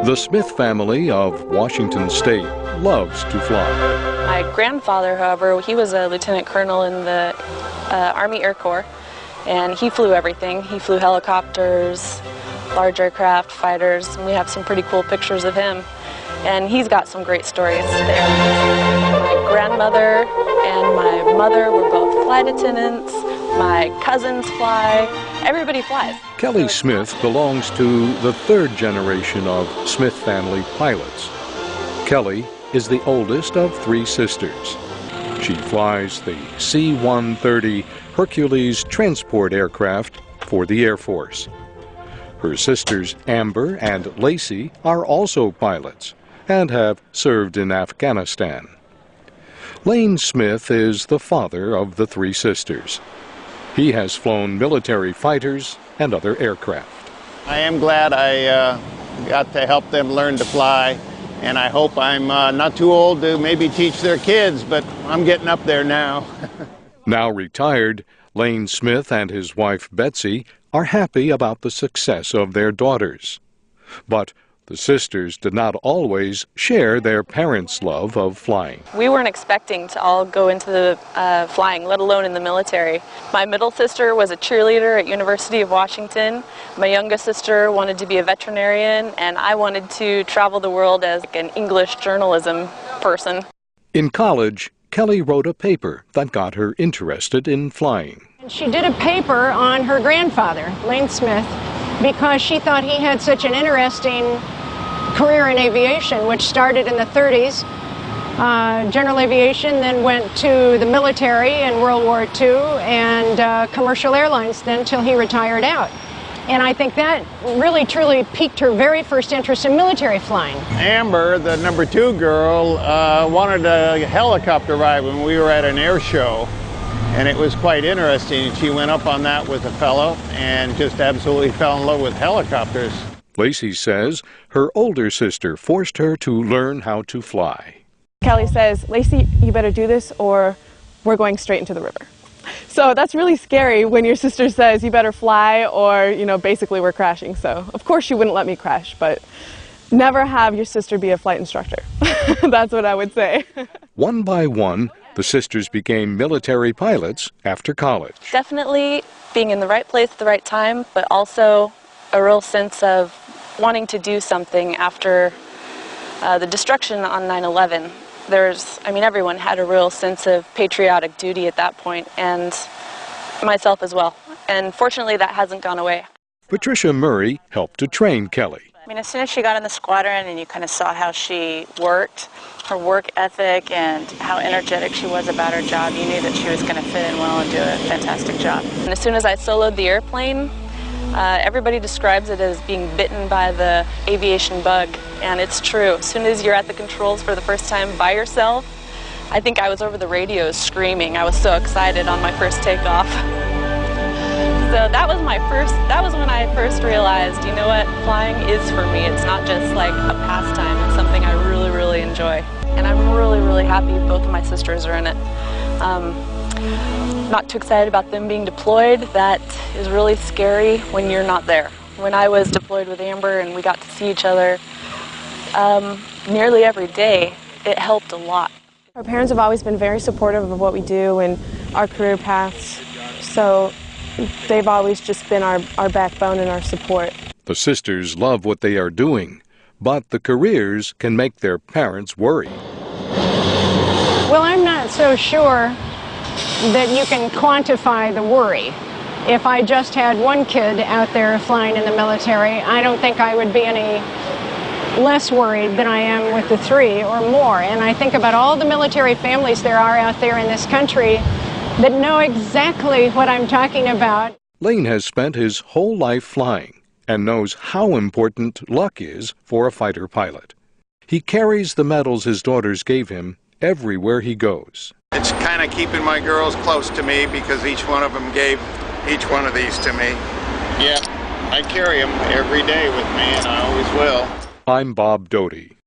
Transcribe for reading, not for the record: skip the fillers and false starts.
The Smith family of Washington State loves to fly. My grandfather, however, he was a lieutenant colonel in the Army Air Corps, and he flew everything. He flew helicopters, large aircraft, fighters, and we have some pretty cool pictures of him. And he's got some great stories there. My grandmother and my mother were both flight attendants. My cousins fly. Everybody flies. Kelly Smith belongs to the third generation of Smith family pilots. Kelly is the oldest of three sisters. She flies the C-130 Hercules transport aircraft for the Air Force. Her sisters Amber and Lacey are also pilots and have served in Afghanistan. Lane Smith is the father of the three sisters. He has flown military fighters and other aircraft. I am glad I got to help them learn to fly, and I hope I'm not too old to maybe teach their kids, but I'm getting up there now. Now retired, Lane Smith and his wife Betsy are happy about the success of their daughters. But the sisters did not always share their parents' love of flying. We weren't expecting to all go into the flying, let alone in the military. My middle sister was a cheerleader at University of Washington. My youngest sister wanted to be a veterinarian, and I wanted to travel the world as an English journalism person. In college, Kelly wrote a paper that got her interested in flying. She did a paper on her grandfather, Lane Smith, because she thought he had such an interesting career in aviation, which started in the 30s. General aviation, then went to the military in World War II, and commercial airlines then till he retired out. And I think that really truly piqued her very first interest in military flying. Amber, the number 2 girl, wanted a helicopter ride when we were at an air show, and it was quite interesting. She went up on that with a fellow and just absolutely fell in love with helicopters. Lacey says her older sister forced her to learn how to fly. Kelly says, "Lacey, you better do this or we're going straight into the river." So that's really scary when your sister says you better fly or, you know, basically we're crashing. So of course she wouldn't let me crash, but never have your sister be a flight instructor. That's what I would say. One by one, the sisters became military pilots after college. Definitely being in the right place at the right time, but also a real sense of wanting to do something after the destruction on 9/11. Everyone had a real sense of patriotic duty at that point, and myself as well. And fortunately, that hasn't gone away. Patricia Murray helped to train Kelly. As soon as she got in the squadron and you kind of saw how she worked, her work ethic and how energetic she was about her job, you knew that she was going to fit in well and do a fantastic job. And as soon as I soloed the airplane, everybody describes it as being bitten by the aviation bug, and it's true. As soon as you're at the controls for the first time by yourself, I think I was over the radio screaming. I was so excited on my first takeoff. So that was when I first realized, you know what, flying is for me. It's not just like a pastime, it's something I really, really enjoy. And I'm really, really happy both of my sisters are in it. Not too excited about them being deployed. That is really scary when you're not there. When I was deployed with Amber and we got to see each other nearly every day, it helped a lot. Our parents have always been very supportive of what we do and our career paths, so they've always just been our backbone and our support. The sisters love what they are doing, but the careers can make their parents worry. Well, I'm not so sure that you can quantify the worry. If I just had one kid out there flying in the military, I don't think I would be any less worried than I am with the 3 or more. And I think about all the military families there are out there in this country that know exactly what I'm talking about. Lane has spent his whole life flying and knows how important luck is for a fighter pilot. He carries the medals his daughters gave him everywhere he goes. It's kind of keeping my girls close to me because each one of them gave each one of these to me. Yeah, I carry them every day with me, and I always will. I'm Bob Doty.